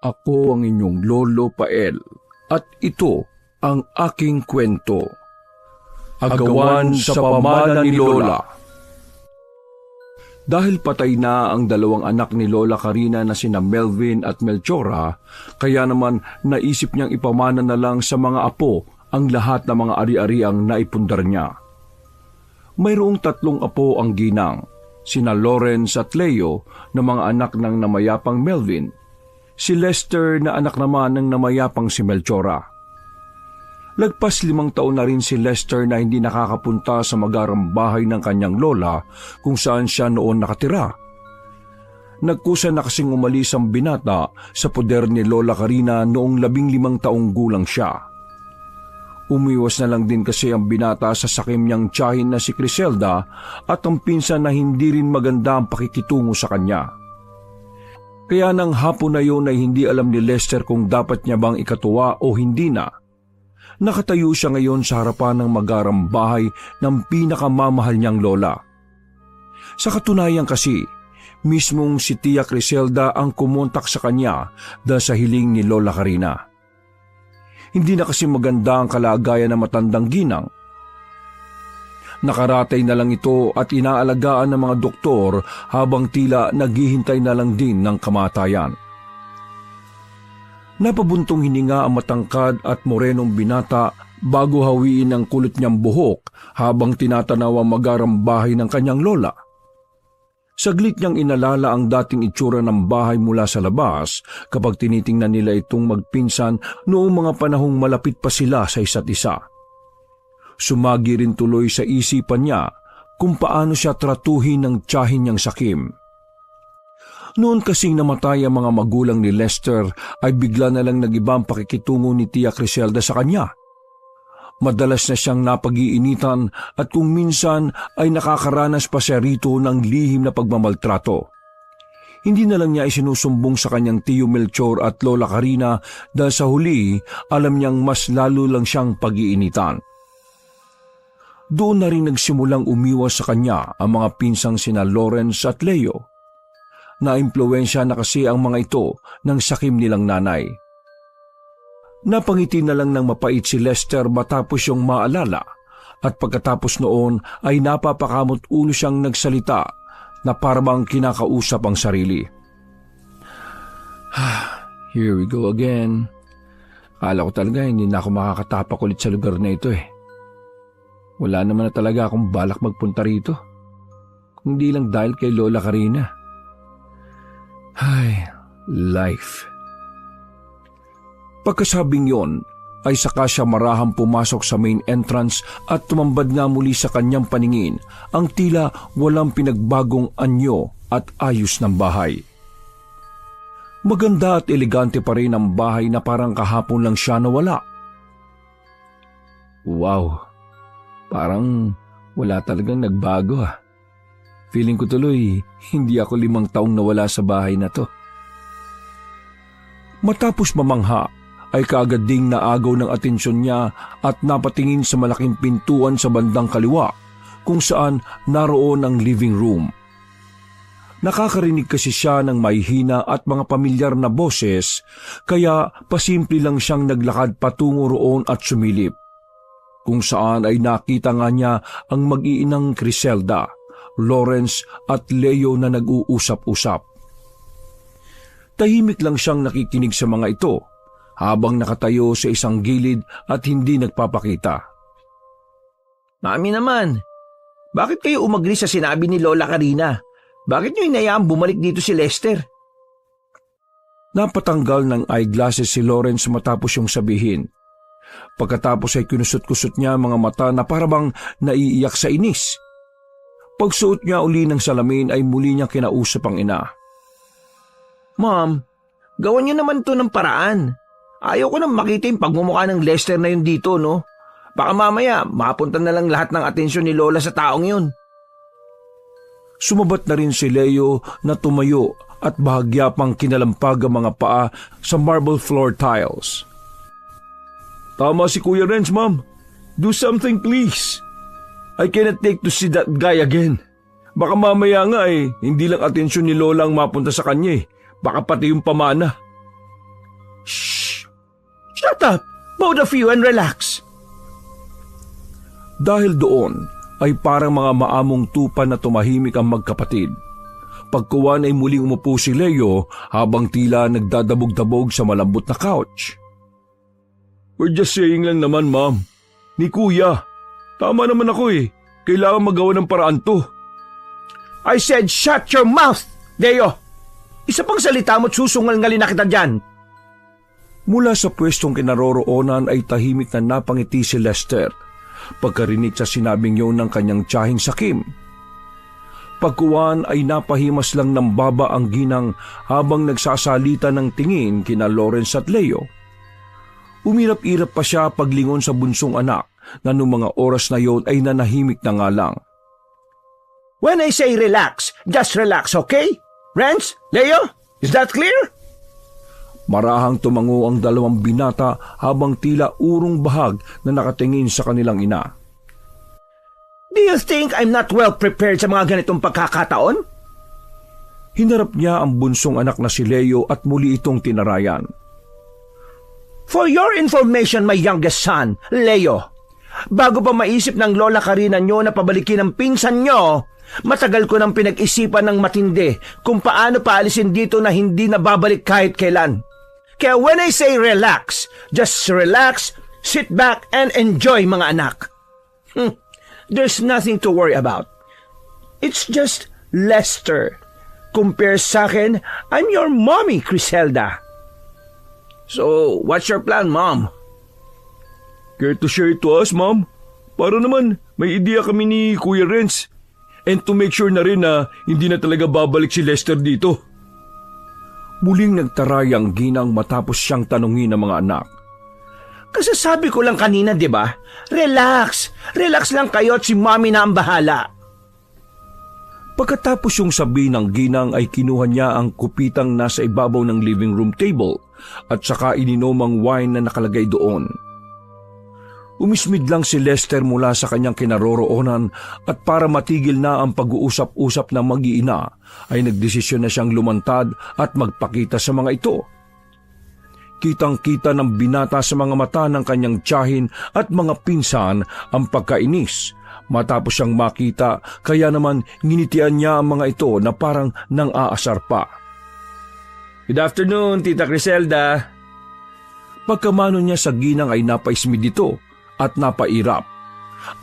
Ako ang inyong Lolo Pael at ito ang aking kwento. Agawan sa pamana ni Lola. Dahil patay na ang dalawang anak ni Lola Karina na sina Melvin at Melchora, kaya naman naisip niyang ipamana na lang sa mga apo ang lahat ng mga ari-ariang naipundar niya. Mayroong 3 apo ang ginang, sina Lawrence at Leo na mga anak ng namayapang Melvin, si Lester na anak naman ng namayapang si Melchora. Lagpas 5 taon na rin si Lester na hindi nakakapunta sa magarang bahay ng kanyang lola kung saan siya noon nakatira. Nagkusa na kasing umalis ang binata sa poder ni Lola Karina noong 15 taong gulang siya. Umiwas na lang din kasi ang binata sa sakim niyang tiyahin na si Criselda at ang pinsan na hindi rin maganda ang pakikitungo sa kanya. Kaya nang hapon na yun ay hindi alam ni Lester kung dapat niya bang ikatuwa o hindi na. Nakatayo siya ngayon sa harapan ng magarang bahay ng pinakamamahal niyang lola. Sa katunayan kasi, mismong si Tia Criselda ang kumontak sa kanya dahil sa hiling ni Lola Karina. Hindi na kasi maganda ang kalagayan ng matandang ginang. Nakaratay na lang ito at inaalagaan ng mga doktor habang tila naghihintay na lang din ng kamatayan. Napabuntong hininga ang matangkad at morenong binata bago hawiin ang kulot niyang buhok habang tinatanaw ang magarang bahay ng kanyang lola. Saglit niyang inalala ang dating itsura ng bahay mula sa labas kapag tinitingnan nila itong magpinsan noong mga panahong malapit pa sila sa isa't isa. Sumagi rin tuloy sa isipan niya kung paano siya tratuhin ng tiyahin niyang sakim. Noon kasing namatay ang mga magulang ni Lester ay bigla na lang nag-iba ang pakikitungo ni Tia Criselda sa kanya. Madalas na siyang napag-iinitan at kung minsan ay nakakaranas pa siya rito ng lihim na pagmamaltrato. Hindi na lang niya isinusumbong sa kanyang Tiyo Melchor at Lola Karina dahil sa huli alam niyang mas lalo lang siyang pag-iinitan. Doon na rin nagsimulang umiwas sa kanya ang mga pinsang sina Lawrence at Leo. Naimpluwensya na kasi ang mga ito ng sakim nilang nanay. Napangiti na lang ng mapait si Lester matapos yung maalala at pagkatapos noon ay napapakamot ulo siyang nagsalita na parang kinakausap ang sarili. Here we go again. Akala ko talaga hindi na ako makakatapak ulit sa lugar na ito eh. Wala naman na talaga akong balak magpunta rito. Kundi lang dahil kay Lola Karina. Ay, life. Pagkasabing yon, ay saka siya marahang pumasok sa main entrance at tumambad nga muli sa kanyang paningin ang tila walang pinagbagong anyo at ayos ng bahay. Maganda at elegante pa rin ang bahay na parang kahapon lang siya nawala. Wow, parang wala talagang nagbago ah. Feeling ko tuloy, hindi ako 5 taong nawala sa bahay na to. Matapos mamangha, ay kaagad ding naagaw ng atensyon niya at napatingin sa malaking pintuan sa bandang kaliwa, kung saan naroon ang living room. Nakakarinig kasi siya ng mahihina at mga pamilyar na boses, kaya pasimple lang siyang naglakad patungo roon at sumilip. Kung saan ay nakita nga niya ang mag-iinang Criselda, Lawrence at Leo na nag-uusap-usap. Tahimik lang siyang nakikinig sa mga ito habang nakatayo sa isang gilid at hindi nagpapakita. Mami naman, bakit kayo umagri sa sinabi ni Lola Karina? Bakit niyo inayaang bumalik dito si Lester? Napatanggal ng eyeglasses si Lawrence matapos yung sabihin. Pagkatapos ay kinusot-kusot niya mga mata na parabang naiiyak sa inis. Pagsuot niya uli ng salamin ay muli niya kinausap ang ina. Ma'am, gawan niyo naman to ng paraan. Ayaw ko nang makita yung pagmumukha ng Lester na yun dito, no? Baka mamaya, mapunta na lang lahat ng atensyon ni Lola sa taong yun. Sumabat na rin si Leo na tumayo at bahagya pang kinalampag ang mga paa sa marble floor tiles. Tama si Kuya Renz, ma'am. Do something, please. I cannot take to see that guy again. Baka mamaya nga hindi lang atensyon ni Lola ang mapunta sa kanya eh. Baka pati yung pamana. Shh! Shut up, both of you, and relax. Dahil doon ay parang mga maamong tupa na tumahimik ang magkapatid. Pagkuwan ay muling umupo si Leo habang tila nagdadabog-dabog sa malambot na couch. We're just saying lang naman, Ma'am. Ni Kuya. Tama naman ako eh. Kailangan magawa ng paraan to. I said shut your mouth, Leo! Isa pang salita mo't susungal-ngalin na kita dyan. Mula sa pwestong kinaroroonan ay tahimik na napangiti si Lester pagkarinig sa sinabing yun ng kanyang tiyahing sakim. Pagkuwan ay napahimas lang ng baba ang ginang habang nagsasalita ng tingin kina Lawrence at Leo. Umirap-irap pa siya paglingon sa bunsong anak na noong mga oras na yon ay nanahimik na nga lang. When I say relax, just relax, okay? Renz, Leo, is that clear? Marahang tumango ang dalawang binata habang tila urong bahag na nakatingin sa kanilang ina. Do you think I'm not well prepared sa mga ganitong pagkakataon? Hinarap niya ang bunsong anak na si Leo at muli itong tinarayan. For your information, my youngest son, Leo, bago pa maisip ng Lola Karina nyo na pabalikin ang pinsan nyo, matagal ko nang pinag-isipan ng matindi kung paano paalisin dito na hindi na babalik kahit kailan. Kaya when I say relax, just relax, sit back, and enjoy, mga anak. There's nothing to worry about. It's just Lester. Compare sa akin, I'm your mommy, Criselda. So, what's your plan, Mom? Care to share it to us, Ma'am? Para naman may ideya kami ni Kuya Renz. And to make sure na rin na hindi na talaga babalik si Lester dito. Muling nagtaray ang ginang matapos siyang tanungin ng mga anak. Kasi sabi ko lang kanina, di ba? Relax. Relax lang kayo at si Mommy na ang bahala. Pagkatapos yung sabi ng ginang ay kinuha niya ang kupitang nasa ibabaw ng living room table at saka ininom ang wine na nakalagay doon. Umismid lang si Lester mula sa kanyang kinaroroonan at para matigil na ang pag-uusap-usap ng mag-iina ay nagdesisyon na siyang lumantad at magpakita sa mga ito. Kitang-kita ng binata sa mga mata ng kanyang tiyahin at mga pinsan ang pagkainis. Matapos siyang makita, kaya naman nginitian niya ang mga ito na parang nang-aasar pa. Good afternoon, Tita Criselda. Pagkamano niya sa ginang ay napaismid ito at napairap.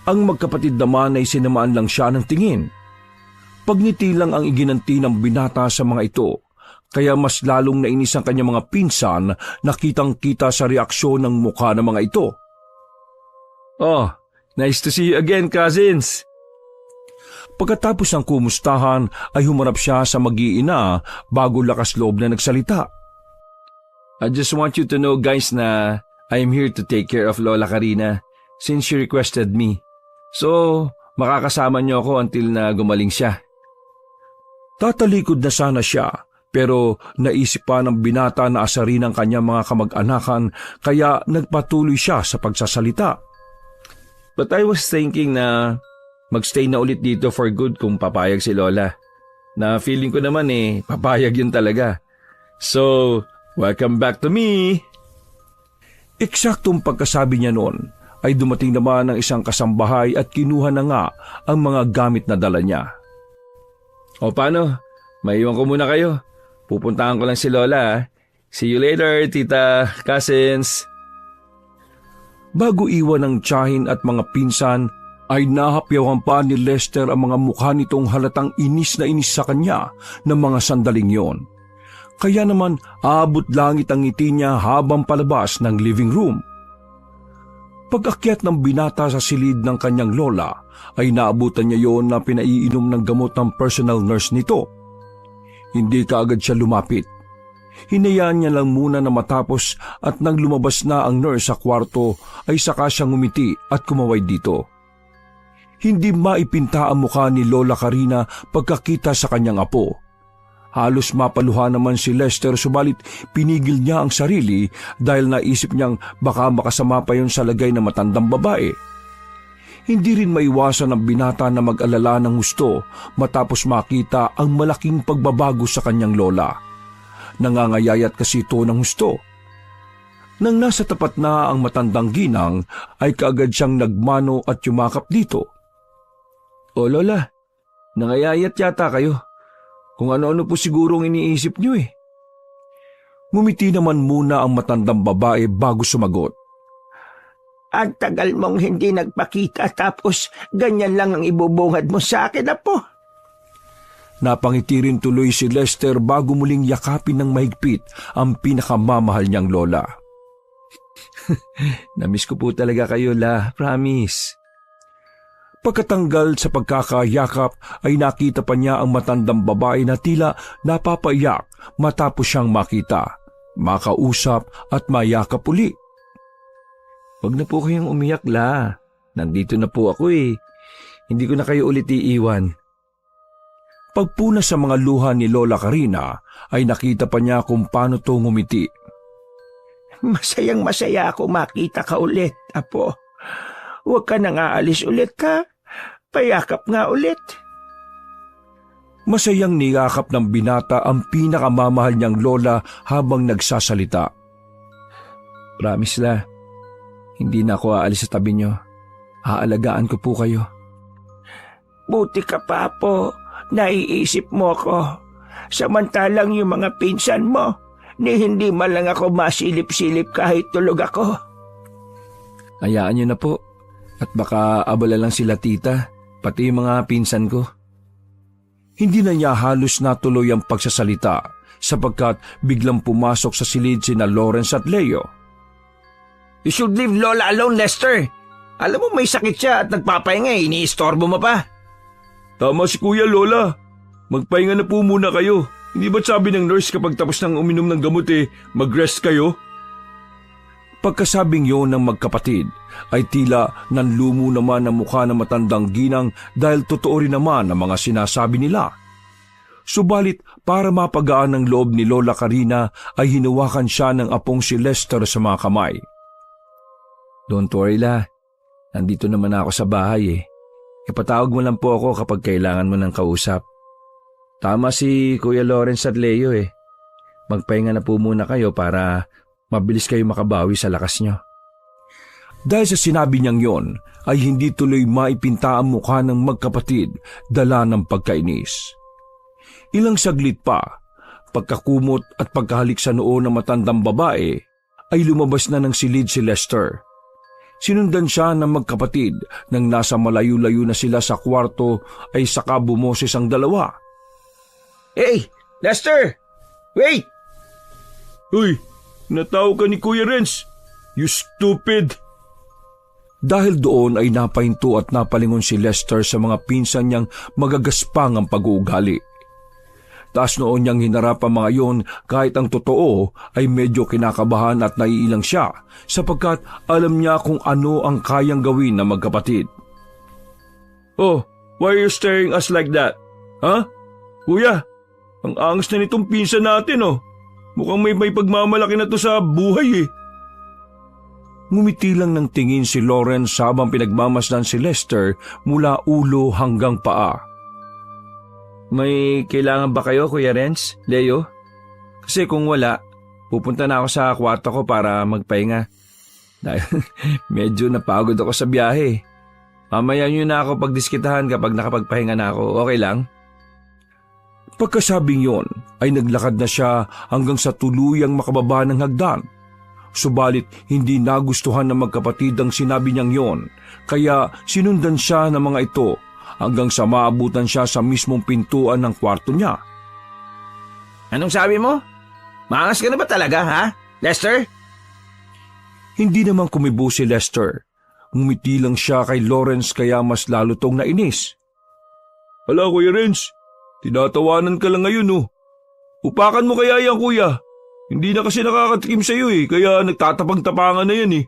Ang magkapatid naman ay sinamaan lang siya ng tingin. Pagngiti lang ang iginanti ng binata sa mga ito, kaya mas lalong nainis ang kanyang mga pinsan na kitang-kita sa reaksyon ng mukha ng mga ito. Oh, nice to see you again, cousins. Pagkatapos ng kumustahan ay humarap siya sa mag-iina bago lakas loob na nagsalita. I just want you to know, guys, na I am here to take care of Lola Karina since she requested me. So, makakasama niyo ako until na gumaling siya. Tatalikod na sana siya, pero naisip pa ng binata na asarin ang kanyang mga kamag-anakan kaya nagpatuloy siya sa pagsasalita. But I was thinking na magstay na ulit dito for good kung papayag si Lola. Na feeling ko naman papayag yun talaga. So, welcome back to me! Eksaktong pagkasabi niya noon ay dumating naman ang isang kasambahay at kinuha na nga ang mga gamit na dala niya. O paano? Maiwan ko muna kayo. Pupuntahan ko lang si Lola. See you later, tita, cousins. Bago iwan ng tiyahin at mga pinsan, ay nahapyawan pa ni Lester ang mga mukha nitong halatang inis na inis sa kanya ng mga sandaling yon. Kaya naman aabot langit ang ngiti niya habang palabas ng living room. Pag-akyat ng binata sa silid ng kanyang lola, ay naabutan niya yon na pinaiinom ng gamot ng personal nurse nito. Hindi kaagad siya lumapit. Hinayaan niya lang muna na matapos at nang lumabas na ang nurse sa kwarto ay saka siyang ngumiti at kumaway dito. Hindi maipinta ang mukha ni Lola Karina pagkakita sa kanyang apo. Halos mapaluha naman si Lester subalit pinigil niya ang sarili dahil naisip niyang baka makasama pa yon sa lagay ng matandang babae. Hindi rin maiwasan ng binata na mag-alala ng husto matapos makita ang malaking pagbabago sa kanyang lola. Nangangayayat kasi ito ng husto. Nang nasa tapat na ang matandang ginang, ay kaagad siyang nagmano at yumakap dito. O Lola, nangayayat yata kayo. Kung ano-ano po sigurong iniisip niyo eh. Ngumiti naman muna ang matandang babae bago sumagot. Ang tagal mong hindi nagpakita tapos ganyan lang ang ibubungad mo sa akin, Apo. Napangiti rin tuloy si Lester bago muling yakapin ng mahigpit ang pinakamamahal niyang lola. Namiss ko po talaga kayo, La. Promise. Pagkatanggal sa pagkakayakap ay nakita pa niya ang matandang babae na tila napapaiyak matapos siyang makita, makausap at mayakap uli. Huwag na po kayong umiyak, La. Nandito na po ako eh. Hindi ko na kayo ulit iiwan. Pagpuna sa mga luha ni Lola Karina ay nakita pa niya kung paano to ngumiti. Masayang masaya ako makita ka ulit, Apo. Huwag ka nang aalis ulit ka. Payakap nga ulit. Masayang niyakap ng binata ang pinakamamahal niyang lola habang nagsasalita. Promise, La. Hindi na ako aalis sa tabi niyo. Aalagaan ko po kayo. Buti ka pa, Apo. Naiisip mo ako. Samantalang yung mga pinsan mo, ni hindi man lang ako masilip-silip kahit tulog ako. Hayaan niyo na po. At baka abala lang sila tita, pati yung mga pinsan ko. Hindi na niya halos natuloy ang pagsasalita sapagkat biglang pumasok sa silid sina Lawrence at Leo. You should leave Lola alone, Lester. Alam mo may sakit siya at nagpapahinga eh, iniistorbo mo pa. Tama si Kuya, Lola. Magpahinga na po muna kayo. Hindi ba't sabi ng nurse kapag tapos nang uminom ng gamot mag-rest kayo? Pagkasabing yun ng magkapatid, ay tila nanlumo naman ang mukha ng matandang ginang dahil totoo rin naman ang mga sinasabi nila. Subalit para mapagaan ng loob ni Lola Karina ay hinawakan siya ng apong si Lester sa mga kamay. Don't worry, La. Nandito naman ako sa bahay eh. Ipatawag mo lang po ako kapag kailangan mo ng kausap. Tama si Kuya Lawrence at Leo eh. Magpahinga na po muna kayo para mabilis kayo makabawi sa lakas nyo. Dahil sa sinabi niyang yon, ay hindi tuloy maipinta ang mukha ng magkapatid dala ng pagkainis. Ilang saglit pa, pagkakumot at pagkahalik sa noo ng matandang babae, ay lumabas na ng silid si Lester. Sinundan siya ng magkapatid nang nasa malayo-layo na sila sa kwarto ay saka bumoses ang dalawa. Hey, Lester! Wait! Uy! Natawag ka ni Kuya Renz. You stupid! Dahil doon ay napahinto at napalingon si Lester sa mga pinsan niyang magagaspang ang pag-uugali. Taas noon niyang hinarap ang mga yon kahit ang totoo ay medyo kinakabahan at naiilang siya sapagkat alam niya kung ano ang kayang gawin ng magkapatid. Oh, why are you staring us like that? Ha? Kuya, ang angas na nitong pinsan natin oh. Mukhang may pagmamalaki na to sa buhay eh. Ngumiti lang ng tingin si Lawrence habang pinagmamasdan si Lester mula ulo hanggang paa. May kailangan ba kayo, Kuya Renz, Leo? Kasi kung wala, pupunta na ako sa kwarto ko para magpahinga. Dahil medyo napagod ako sa biyahe. Mamaya nyo na ako pagdiskitahan kapag nakapagpahinga na ako. Okay lang? Pagkasabing yon ay naglakad na siya hanggang sa tuluyang makababa ng hagdan. Subalit hindi nagustuhan ng magkapatid ang sinabi niyang yon, kaya sinundan siya ng mga ito hanggang sa maabutan siya sa mismong pintuan ng kwarto niya. Anong sabi mo? Maangas ka na ba talaga, ha, Lester? Hindi naman kumibo si Lester. Ngumiti lang siya kay Lawrence kaya mas lalo tong nainis. Hala, Kuya Renz, tinatawanan ka lang ngayon oh. Upakan mo kaya yan, Kuya. Hindi na kasi nakakatikim sa iyo kaya nagtatapang-tapangan na yan eh.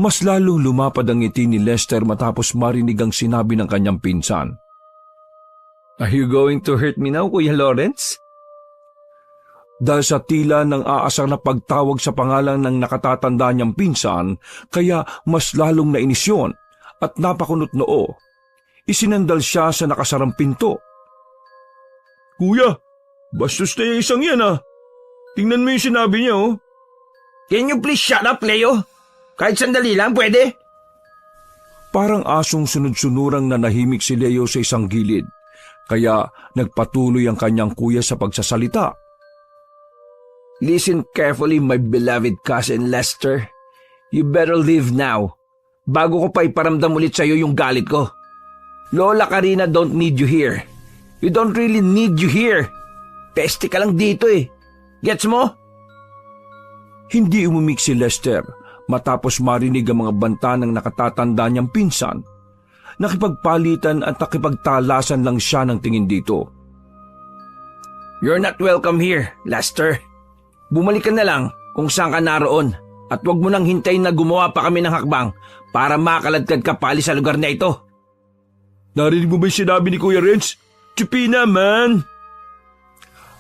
Mas lalong lumapad ang ngiti ni Lester matapos marinig ang sinabi ng kanyang pinsan. Are you going to hurt me now, Kuya Lawrence? Dahil sa tila ng aasar na pagtawag sa pangalan ng nakatatanda niyang pinsan, kaya mas lalong nainis yun at napakunot noo. Isinandal siya sa nakasarang pinto. Kuya, bastos na yung isang yan ah. Tingnan mo yung sinabi niya oh. Can you please shut up, Leo? Kahit sandali lang, pwede? Parang asong sunod-sunurang nanahimik si Leo sa isang gilid, kaya nagpatuloy ang kanyang kuya sa pagsasalita. Listen carefully, my beloved cousin Lester. You better leave now, bago ko pa iparamdam ulit sa'yo yung galit ko. Lola Karina don't need you here. You don't really need you here. Peste ka lang dito eh. Gets mo? Hindi umimik si Lester matapos marinig ang mga banta ng nakatatanda niyang pinsan. Nakipagpalitan at nakipagtalasan lang siya ng tingin dito. You're not welcome here, Lester. Bumalik ka na lang kung saan ka naroon at huwag mo nang hintayin na gumawa pa kami ng hakbang para makaladkad ka pali sa lugar na ito. Narinig mo ba yung sinabi ni Kuya Renz? Chipina, man!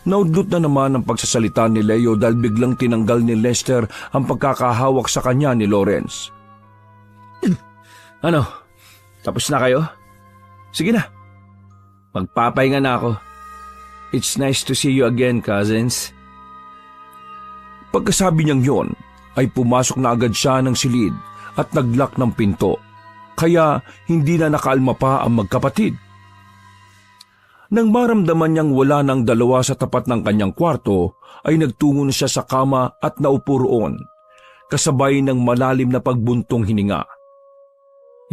Naudlot na naman ang pagsasalita ni Leo dahil biglang tinanggal ni Lester ang pagkakahawak sa kanya ni Lawrence. Ano? Tapos na kayo? Sige na. Magpapahinga na ako. It's nice to see you again, cousins. Pagkasabi niyang yon, ay pumasok na agad siya ng silid at naglock ng pinto, kaya hindi na nakaalma pa ang magkapatid. Nang maramdaman niyang wala ng dalawa sa tapat ng kanyang kwarto, ay nagtungo na siya sa kama at naupo roon, kasabay ng malalim na pagbuntong hininga.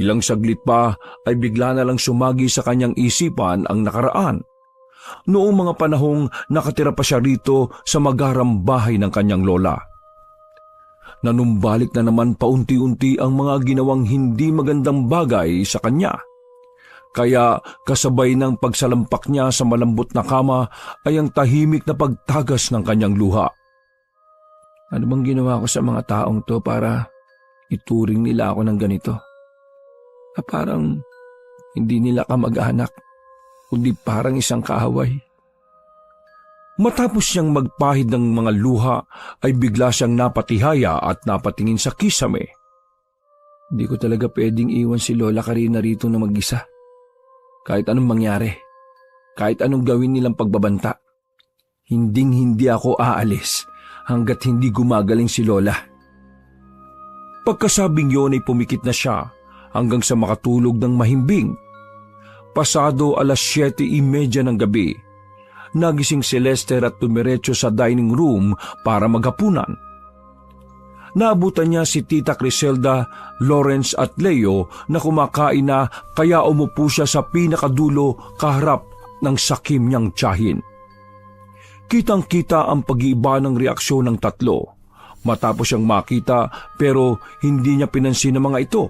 Ilang saglit pa ay bigla na lang sumagi sa kanyang isipan ang nakaraan. Noong mga panahong nakatira pa siya rito sa magarang bahay ng kanyang lola. Nanumbalik na naman paunti-unti ang mga ginawang hindi magandang bagay sa kanya. Kaya kasabay ng pagsalampak niya sa malambot na kama ay ang tahimik na pagtagas ng kanyang luha. Ano bang ginawa ko sa mga taong to para ituring nila ako ng ganito? Parang hindi nila kamag-anak, kundi parang isang kaaway. Matapos siyang magpahid ng mga luha ay bigla siyang napatihaya at napatingin sa kisame. Hindi ko talaga pwedeng iwan si Lola Karina rito na mag-isa. Kahit anong mangyari, kahit anong gawin nilang pagbabanta, hindi ako aalis hanggat hindi gumagaling si Lola. Pagkasabing yon ay pumikit na siya hanggang sa makatulog ng mahimbing. Pasado 7:30 ng gabi, nagising si Lester at tumiretso sa dining room para maghapunan. Naabutan niya si Tita Criselda, Lawrence at Leo na kumakain na, kaya umupo siya sa pinakadulo kaharap ng sakim niyang tiyahin. Kitang-kita ang pag-iiba ng reaksyon ng tatlo matapos siyang makita, pero hindi niya pinansin ang mga ito.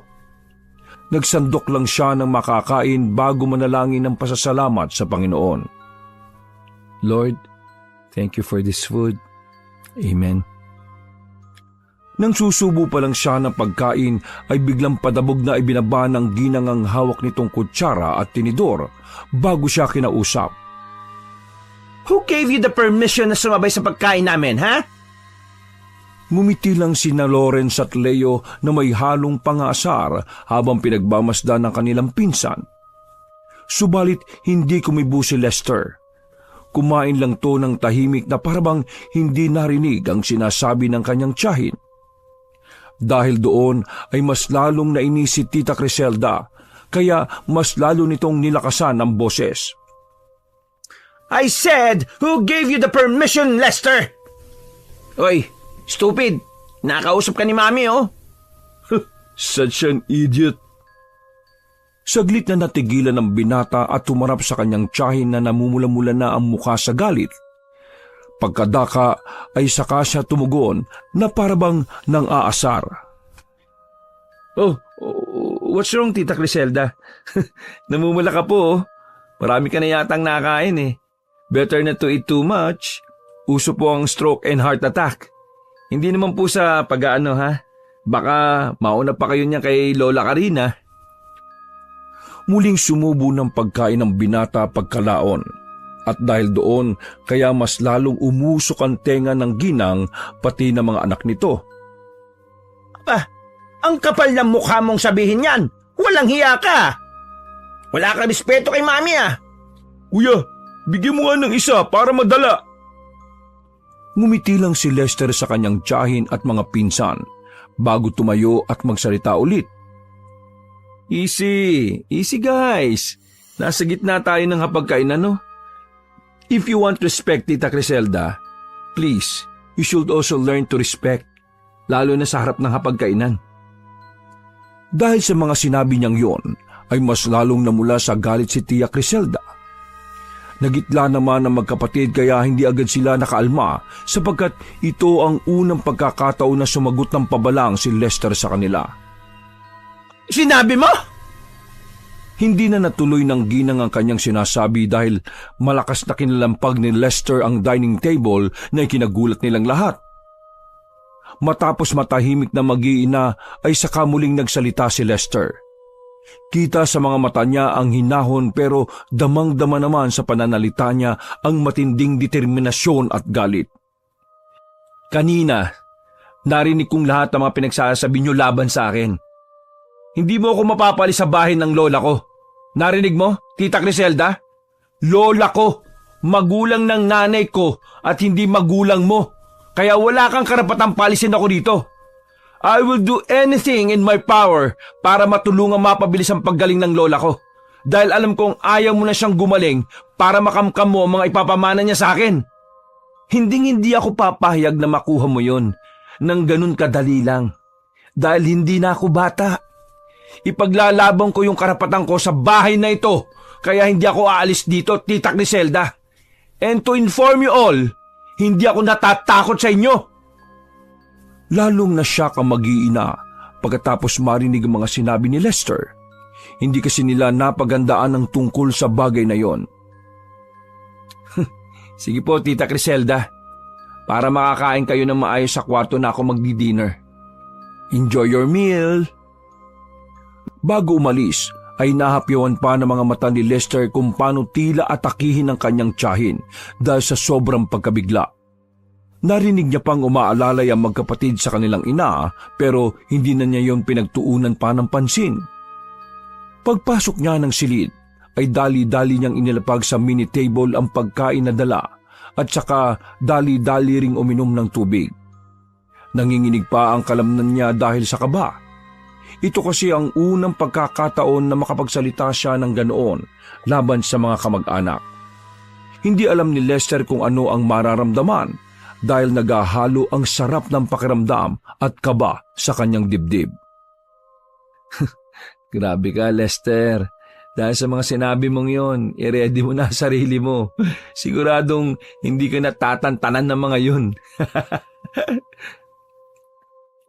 Nagsandok lang siya ng makakain bago manalangin ng pasasalamat sa Panginoon. Lord, thank you for this food. Amen. Nang susubo pa lang siya ng pagkain ay biglang padabog na ibinaba ng ginangang hawak nitong kutsara at tinidor bago siya kinausap. Who gave you the permission na sumabay sa pagkain namin, ha? Ngumiti lang sina Lawrence at Leo na may halong pangasar habang pinagmamasdan ng kanilang pinsan. Subalit hindi kumibo si Lester. Kumain lang to ng tahimik na parabang hindi narinig ang sinasabi ng kanyang tiyahin. Dahil doon ay mas lalong nainis si Tita Criselda, kaya mas lalo nitong nilakasan ang boses. I said, who gave you the permission, Lester? Oy, stupid! Nakausap ka ni Mami, oh. Such an idiot. Saglit na natigilan ng binata at tumarap sa kanyang tiyahin na namumula-mula na ang mukha sa galit. Pagkadaka ay saka siya tumugon na parabang nang aasar. Oh, what's wrong, Tita Criselda? Namumula ka po, oh. Marami ka na yatang nakain eh. Better not to eat too much. Uso po ang stroke and heart attack. Hindi naman po sa pag-aano, ha? Baka mauna pa kayo niya kay Lola Karina. Muling sumubo ng pagkain ng binata pagkalaon. At dahil doon, kaya mas lalong umusok ang tenga ng ginang pati ng mga anak nito. Ang kapal ng mukha mong sabihin yan! Walang hiya ka! Wala ka respeto kay Mami, ah! Kuya, bigyan mo nga ng isa para madala. Ngumiti lang si Lester sa kanyang tiyahin at mga pinsan bago tumayo at magsalita ulit. Easy guys. Nasa gitna tayo ng hapagkainan, no? If you want respect, Tita Criselda, please, you should also learn to respect, lalo na sa harap ng hapagkainan. Dahil sa mga sinabi niyang yon, ay mas lalong namula sa galit si Tia Criselda. Nagitla naman ang magkapatid kaya hindi agad sila nakaalma sapagkat ito ang unang pagkakataon na sumagot ng pabalang si Lester sa kanila. Sinabi mo? Hindi na natuloy ng ginang ang kanyang sinasabi dahil malakas na kinalampag ni Lester ang dining table na ikinagulat nilang lahat. Matapos matahimik na mag-iina ay saka muling nagsalita si Lester. Kita sa mga mata niya ang hinahon pero damang-dama naman sa pananalita niya ang matinding determinasyon at galit. Kanina, narinig kong lahat ng mga pinagsasabi niyo laban sa akin. Hindi mo ako mapapali sa bahay ng lola ko. Narinig mo, Tita Criselda? Lola ko, magulang ng nanay ko at hindi magulang mo. Kaya wala kang karapatang palisin ako dito. I will do anything in my power para matulungan mapabilis ang paggaling ng lola ko. Dahil alam kong ayaw mo na siyang gumaling para makamkam mo ang mga ipapamana niya sa akin. Hindi ako papahayag na makuha mo yon nang ganun kadali lang. Dahil hindi na ako bata. Ipaglalaban ko yung karapatan ko sa bahay na ito kaya hindi ako aalis dito, Tita Criselda. And to inform you all, hindi ako natatakot sa inyo. Lalong nasyak ang mag-iina pagkatapos marinig ang mga sinabi ni Lester. Hindi kasi nila napagandaan ang tungkol sa bagay na yon. Sige po, Tita Criselda. Para makakain kayo ng maayos sa kwarto na ako magdi-dinner. Enjoy your meal. Bago umalis, ay nahapyawan pa ng mga mata ni Lester kung paano tila atakihin ang kanyang tiyahin dahil sa sobrang pagkabigla. Narinig niya pang umaalalay ang magkapatid sa kanilang ina pero hindi na niya yon pinagtuunan pa ng pansin. Pagpasok niya ng silid ay dali-dali niyang inilapag sa mini table ang pagkain na dala at saka dali-dali ring uminom ng tubig. Nanginginig pa ang kalamnan niya dahil sa kaba. Ito kasi ang unang pagkakataon na makapagsalita siya ng ganoon laban sa mga kamag-anak. Hindi alam ni Lester kung ano ang mararamdaman dahil nagahalo ang sarap ng pakiramdam at kaba sa kanyang dibdib. Grabe ka, Lester. Dahil sa mga sinabi mong yon, i-ready mo na sarili mo. Siguradong hindi ka natatantanan ng mga yun.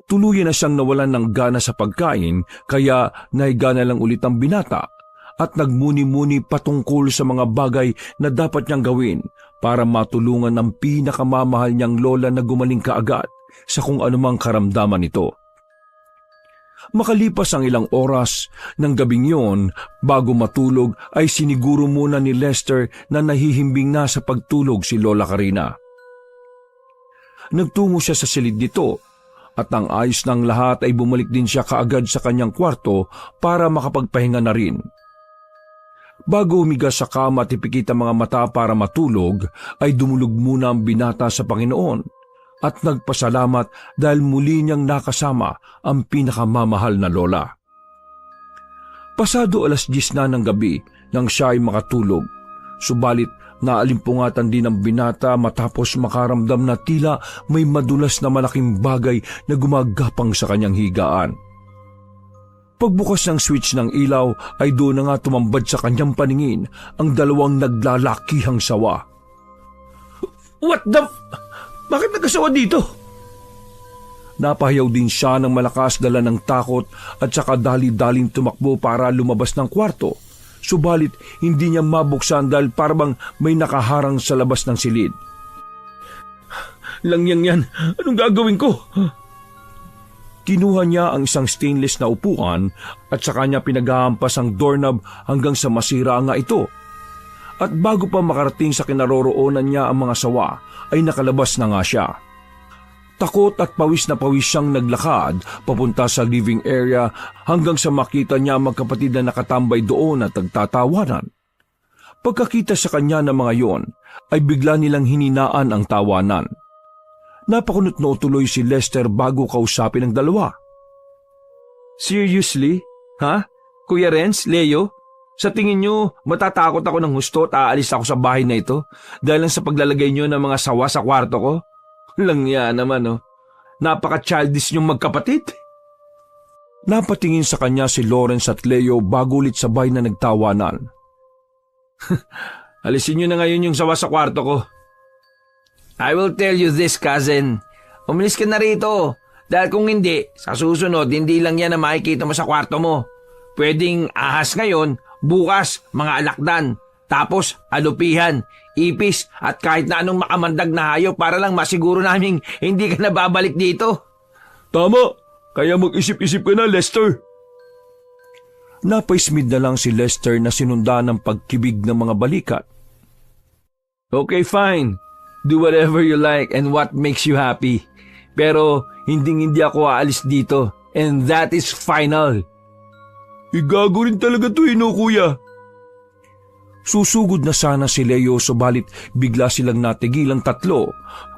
Tuluyan na siyang nawalan ng gana sa pagkain kaya nahiga na lang ulit ang binata at nagmuni-muni patungkol sa mga bagay na dapat niyang gawin para matulungan ng pinakamamahal niyang lola na gumaling kaagad sa kung anumang karamdaman nito. Makalipas ang ilang oras ng gabing yon, bago matulog ay siniguro muna ni Lester na nahihimbing na sa pagtulog si Lola Carina. Nagtungo siya sa silid nito at ang ayos ng lahat ay bumalik din siya kaagad sa kanyang kwarto para makapagpahinga na rin. Bago humiga sa kama at ipikit ang mga mata para matulog, ay dumulog muna ang binata sa Panginoon at nagpasalamat dahil muli niyang nakasama ang pinakamamahal na lola. Pasado 10:00 na ng gabi nang siya ay makatulog, subalit naalimpungatan din ang binata matapos makaramdam na tila may madulas na malaking bagay na gumagapang sa kanyang higaan. Pagbukas ng switch ng ilaw ay doon na nga tumambad sa kanyang paningin ang dalawang naglalakihang sawa. What the... Bakit nagkasawa dito? Napahayaw din siya ng malakas dala ng takot at saka dali-daling tumakbo para lumabas ng kwarto. Subalit hindi niya mabuksan dahil parang may nakaharang sa labas ng silid. Langyang yan, anong gagawin ko? Kinuha niya ang isang stainless na upuan at saka niya pinaghahampas ang doorknob hanggang sa masira nga ito. At bago pa makarating sa kinaroroonan niya ang mga sawa, ay nakalabas na nga siya. Takot at pawis na pawis siyang naglakad papunta sa living area hanggang sa makita niya ang magkapatid na nakatambay doon at nagtatawanan. Pagkakita sa kanya ng mga yon, ay bigla nilang hininaan ang tawanan. Napakunot-noo tuloy si Lester bago kausapin ang dalawa. Seriously? Ha? Kuya Renz, Leo? Sa tingin nyo, matatakot ako ng husto at aalis ako sa bahay na ito dahil lang sa paglalagay nyo ng mga sawa sa kwarto ko? Lang yan naman, oh. Napaka-childish nyong magkapatid. Napatingin sa kanya si Lawrence at Leo bago ulit sabay na nagtawanan. Alisin nyo na ngayon yung sawa sa kwarto ko. I will tell you this, cousin. Umalis ka na rito. Dahil kung hindi, sa susunod, hindi lang yan na makikita mo sa kwarto mo. Pwedeng ahas ngayon, bukas, mga alakdan. Tapos, alupihan, ipis, at kahit na anong makamandag na hayop para lang masiguro naming hindi ka na babalik dito. Tama, kaya mag-isip-isip ka na, Lester. Napaismid na lang si Lester na sinundan ng pagkibig ng mga balikat. Okay, fine. Do whatever you like and what makes you happy. Pero hindi ako aalis dito. And that is final. Igago rin talaga to, no, kuya? Susugod na sana si Leo subalit bigla silang natigilang tatlo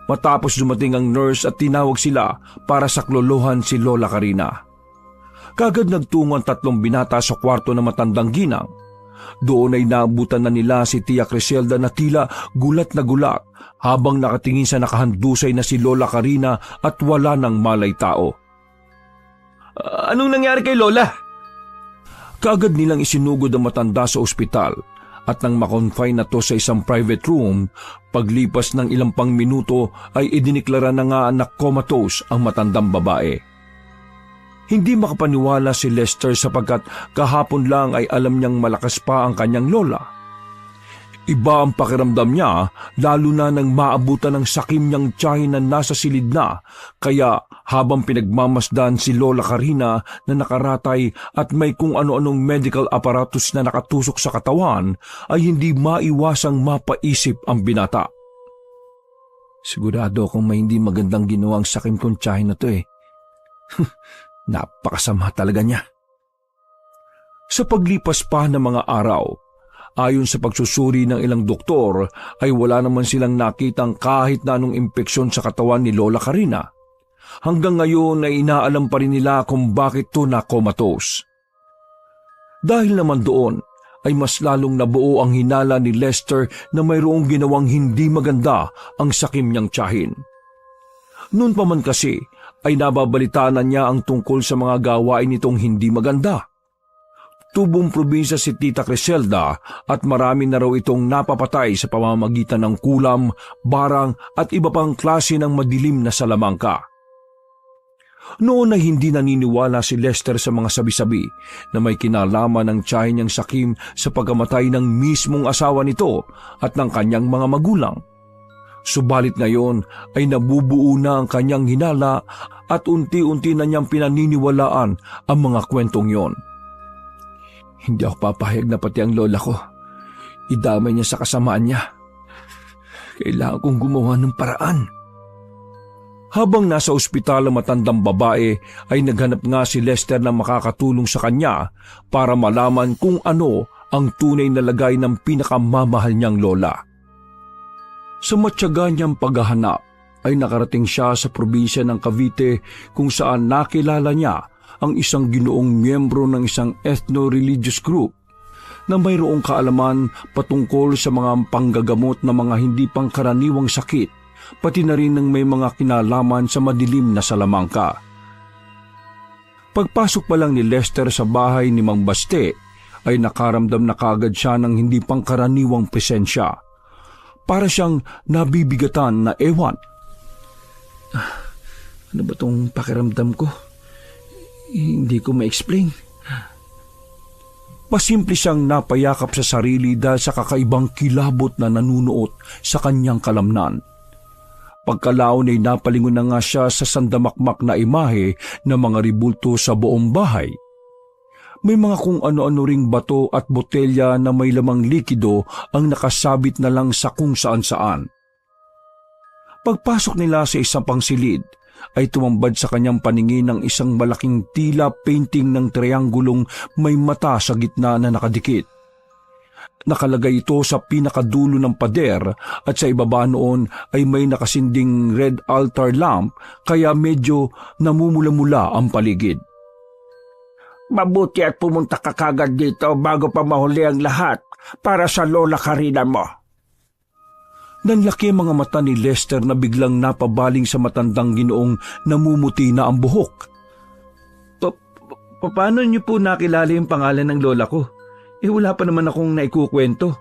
matapos dumating ang nurse at tinawag sila para saklolohan si Lola Carina. Kagad nagtungo ang tatlong binata sa kwarto ng matandang ginang. Doon ay naabutan na nila si Tia Criselda na tila gulat na gulat habang nakatingin sa nakahandusay na si Lola Carina at wala ng malay tao. Anong nangyari kay Lola? Kaagad nilang isinugod ang matanda sa ospital at nang makonfine na to sa isang private room, paglipas ng ilang pang minuto ay idiniklara na nga na comatose ang matandang babae. Hindi makapaniwala si Lester sapagkat kahapon lang ay alam niyang malakas pa ang kanyang lola. Iba ang pakiramdam niya lalo na nang maabutan ng sakim niyang tiyahin na nasa silid na, kaya habang pinagmamasdan si Lola Carina na nakaratay at may kung ano-anong medical apparatus na nakatusok sa katawan ay hindi maiwasang mapaisip ang binata. Sigurado akong may hindi magandang ginawang sakim kong tiyahin na to eh. Napakasama talaga niya. Sa paglipas pa ng mga araw, ayon sa pagsusuri ng ilang doktor ay wala naman silang nakitang kahit na anong impeksyon sa katawan ni Lola Carina. Hanggang ngayon ay inaalam pa rin nila kung bakit to na comatose. Dahil naman doon ay mas lalong nabuo ang hinala ni Lester na mayroong ginawang hindi maganda ang sakim niyang tiyahin. Noon pa man kasi ay nababalitaan na niya ang tungkol sa mga gawain nitong hindi maganda. Tubong probinsya si Tita Criselda at marami na raw itong napapatay sa pamamagitan ng kulam, barang at iba pang klase ng madilim na salamangka. Noon ay hindi naniniwala si Lester sa mga sabi-sabi na may kinalaman ng tiyahin niyang sakim sa pagkamatay ng mismong asawa nito at ng kanyang mga magulang. Subalit ngayon ay nabubuo na ang kanyang hinala at unti-unti na niyang pinaniniwalaan ang mga kwentong yon. Hindi ako papahayag na pati ang lola ko idamay niya sa kasamaan niya. Kailangan kong gumawa ng paraan. Habang nasa ospital ang matandang babae ay naghanap nga si Lester na makakatulong sa kanya para malaman kung ano ang tunay na lagay ng pinakamamahal niyang lola. Sa matyaga niyang paghahanap ay nakarating siya sa probinsya ng Cavite kung saan nakilala niya ang isang ginoong miyembro ng isang ethno-religious group na mayroong kaalaman patungkol sa mga panggagamot ng mga hindi pangkaraniwang sakit, pati na rin ng may mga kinalaman sa madilim na salamangka. Pagpasok pa lang ni Lester sa bahay ni Mang Baste ay nakaramdam na kagad siya ng hindi pangkaraniwang presensya. Para siyang nabibigatan na ewan. Ano ba tong pakiramdam ko? Hindi ko ma-explain. Pasimple siyang napayakap sa sarili dahil sa kakaibang kilabot na nanunuot sa kanyang kalamnan. Pagkalaon ay napalingon na nga siya sa sandamakmak na imahe ng mga ribulto sa buong bahay. May mga kung ano-ano ring bato at botelya na may lamang likido ang nakasabit na lang sa kung saan-saan. Pagpasok nila sa isang pangsilid, ay tumambad sa kanyang paningin ng isang malaking tila painting ng trianggulong may mata sa gitna na nakadikit. Nakalagay ito sa pinakadulo ng pader at sa ibaba noon ay may nakasinding red altar lamp kaya medyo namumula-mula ang paligid. Mabuti at pumunta ka kagad dito bago pa mahuli ang lahat para sa Lola Karina mo. Nanlaki ang mga mata ni Lester na biglang napabaling sa matandang ginoong namumuti na ang buhok. Paano niyo po nakilala yung pangalan ng lola ko? Wala pa naman akong naikukwento.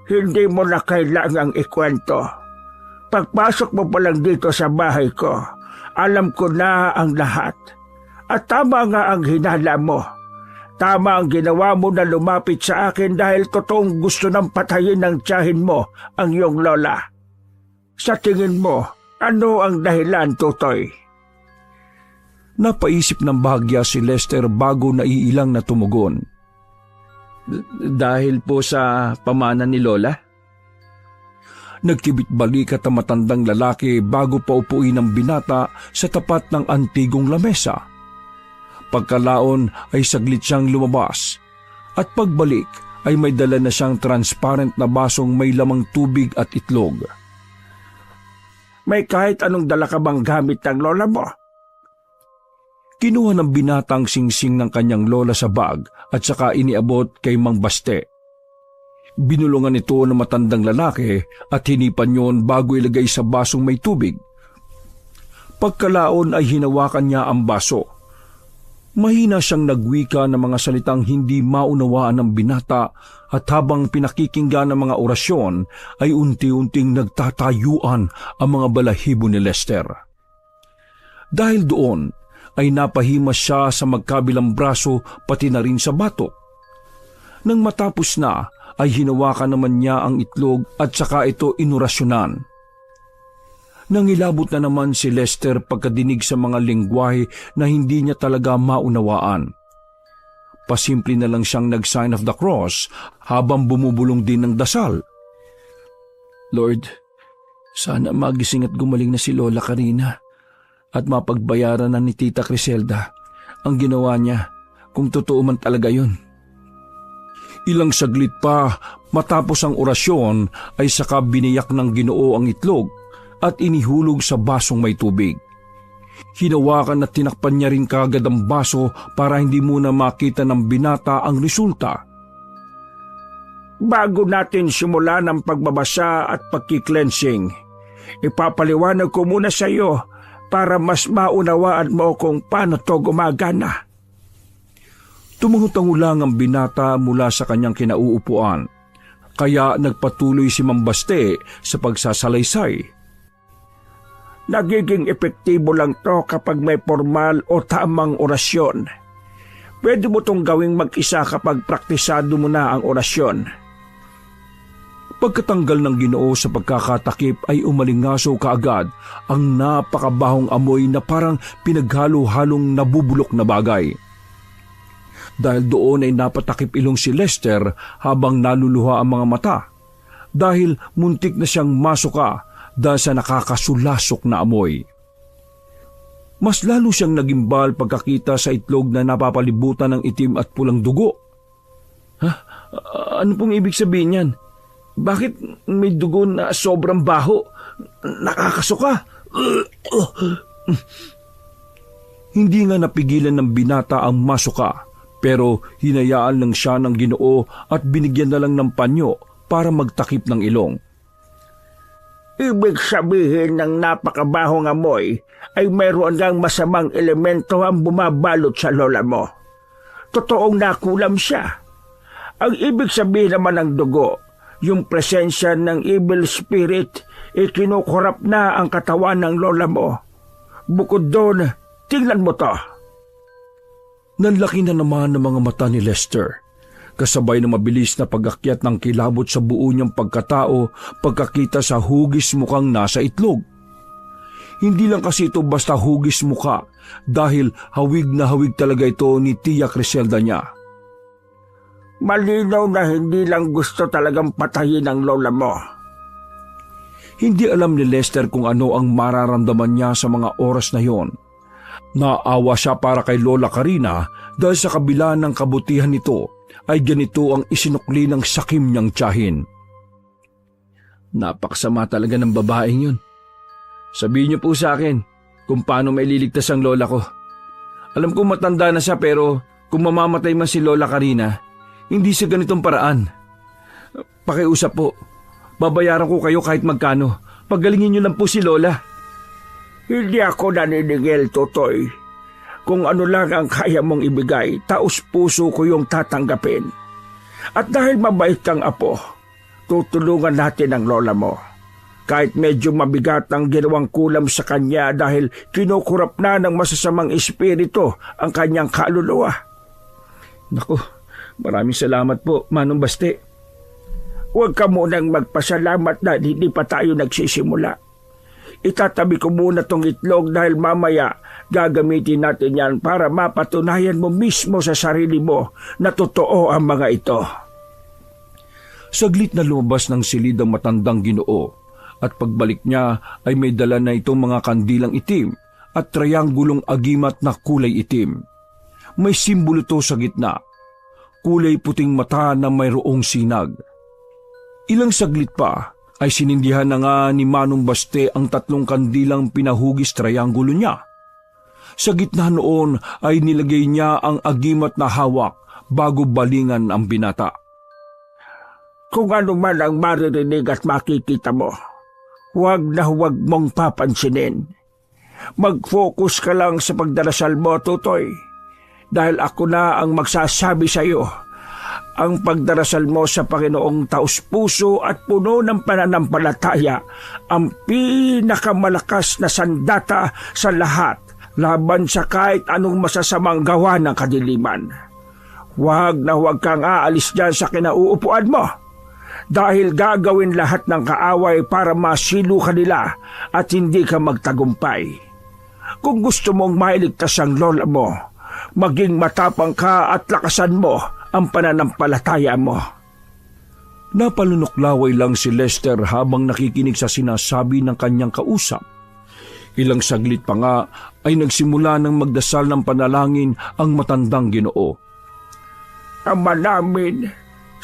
Hindi mo na kailangang ikwento. Pagpasok mo pa lang dito sa bahay ko, alam ko na ang lahat. At tama nga ang hinala mo. Tama ang ginawa mo na lumapit sa akin dahil totoong gusto nang patayin ng tiyahin mo ang iyong lola. Sa tingin mo, ano ang dahilan, Tutoy? Napaisip ng bahagya si Lester bago naiilang na tumugon. Dahil po sa pamana ni lola? Nagkibit balikat ang matandang lalaki bago paupuin ng binata sa tapat ng antigong lamesa. Pagkalaon ay saglit siyang lumabas at pagbalik ay may dala na siyang transparent na basong may lamang tubig at itlog. May kahit anong dala ka bang gamit ng lola mo? Kinuha ng binatang singsing ng kanyang lola sa bag at saka iniabot kay Mang Baste. Binulungan ito ng matandang lalaki at hinipan yon bago ilagay sa basong may tubig. Pagkalaon ay hinawakan niya ang baso. Mahina siyang nagwika ng mga salitang hindi maunawaan ng binata at habang pinakikinggan ng mga orasyon ay unti-unting nagtatayuan ang mga balahibo ni Lester. Dahil doon ay napahimas siya sa magkabilang braso pati na rin sa batok. Nang matapos na ay hinawakan naman niya ang itlog at saka ito inurasyonan. Nangilabot na naman si Lester pagkadinig sa mga lengguwahe na hindi niya talaga maunawaan. Pasimple na lang siyang nag-sign of the cross habang bumubulong din ng dasal. Lord, sana magising at gumaling na si Lola Karina at mapagbayaran na ni Tita Criselda ang ginawa niya kung totoo man talaga yun. Ilang saglit pa matapos ang orasyon ay saka biniyak ng Ginoo ang itlog at inihulog sa basong may tubig. Hinawakan at tinakpan niya rin kagad ang baso para hindi muna makita ng binata ang resulta. Bago natin simulan ang pagbabasa at pagki-cleansing, ipapaliwanag ko muna sa iyo para mas maunawaan mo kung paano to gumagana. Tumuhutango lang ang binata mula sa kanyang kinauupuan, kaya nagpatuloy si Mambaste sa pagsasalaysay. Nagiging epektibo lang to kapag may formal o tamang orasyon. Pwede mo tong gawing mag-isa kapag praktisado mo na ang orasyon. Pagkatanggal ng Ginoo sa pagkakatakip ay umalingaso kaagad ang napakabahong amoy na parang pinaghalo-halong nabubulok na bagay. Dahil doon ay napatakip ilong si Lester habang naluluha ang mga mata dahil muntik na siyang masuka dahil sa nakakasulasok na amoy. Mas lalo siyang nagimbal pagkakita sa itlog na napapalibutan ng itim at pulang dugo. Ano pong ibig sabihin yan? Bakit may dugo na sobrang baho? Nakakasuka. Hindi nga napigilan ng binata ang masuka, pero hinayaan lang siya ng Ginoo at binigyan na lang ng panyo para magtakip ng ilong. Ibig sabihin ng napakabahong amoy ay mayroon kang masamang elemento ang bumabalot sa lola mo. Totoong nakulam siya. Ang ibig sabihin naman ng dugo, yung presensya ng evil spirit, kinukurap na ang katawan ng lola mo. Bukod doon, tingnan mo to. Nanlaki na naman ng mga mata ni Lester, kasabay ng mabilis na pag-akyat ng kilabot sa buo niyang pagkatao pagkakita sa hugis mukhang nasa itlog. Hindi lang kasi ito basta hugis mukha dahil hawig na hawig talaga ito ni Tia Criselda niya. Malinaw na hindi lang gusto talagang patayin ang lola mo. Hindi alam ni Lester kung ano ang mararamdaman niya sa mga oras na yon. Naawa siya para kay Lola Karina dahil sa kabila ng kabutihan nito ay ganito ang isinukli ng sakim niyang tiyahin. Napaksama talaga ng babaeng yun. Sabihin niyo po sa akin kung paano maililigtas ang lola ko. Alam kong matanda na siya pero kung mamamatay man si Lola Karina, hindi sa ganitong paraan. Pakiusap po, babayaran ko kayo kahit magkano. Paggalingin niyo lang po si Lola. Hindi ako naniningil, Totoy. Kung ano lang ang kaya mong ibigay, taos puso ko yung tatanggapin. At dahil mabait kang apo, tutulungan natin ang lola mo. Kahit medyo mabigat ang ginawang kulam sa kanya dahil kinukurap na ng masasamang espiritu ang kanyang kaluluwa. Naku, maraming salamat po, Manong Baste. Huwag ka munang magpasalamat na hindi pa tayo nagsisimula. Itatabi ko muna tong itlog dahil mamaya gagamitin natin yan para mapatunayan mo mismo sa sarili mo na totoo ang mga ito. Saglit na lumabas ng silid ang matandang Ginoo at pagbalik niya ay may dala na itong mga kandilang itim at trianggulong agimat na kulay itim. May simbolo to sa gitna, kulay puting mata na mayroong sinag. Ilang saglit pa ay sinindihan na nga ni Manong Baste ang 3 kandilang pinahugis trianggulo niya. Sa gitna noon ay nilagay niya ang agimat na hawak bago balingan ang binata. Kung ano man ang maririnig at makikita mo, huwag na huwag mong papansinin. Mag-focus ka lang sa pagdarasal mo, Tutoy. Dahil ako na ang magsasabi sa iyo. Ang pagdarasal mo sa Panginoong taus-puso at puno ng pananampalataya ang pinakamalakas na sandata sa lahat laban sa kahit anong masasamang gawa ng kadiliman. Huwag na huwag kang aalis dyan sa kinauupuan mo dahil gagawin lahat ng kaaway para masilo ka nila at hindi ka magtagumpay. Kung gusto mong mailigtas ang lola mo, maging matapang ka at lakasan mo ang pananampalataya mo. Napalunuklaway lang si Lester habang nakikinig sa sinasabi ng kanyang kausap. Ilang saglit pa nga ay nagsimula ng magdasal ng panalangin ang matandang Ginoo. Ama namin,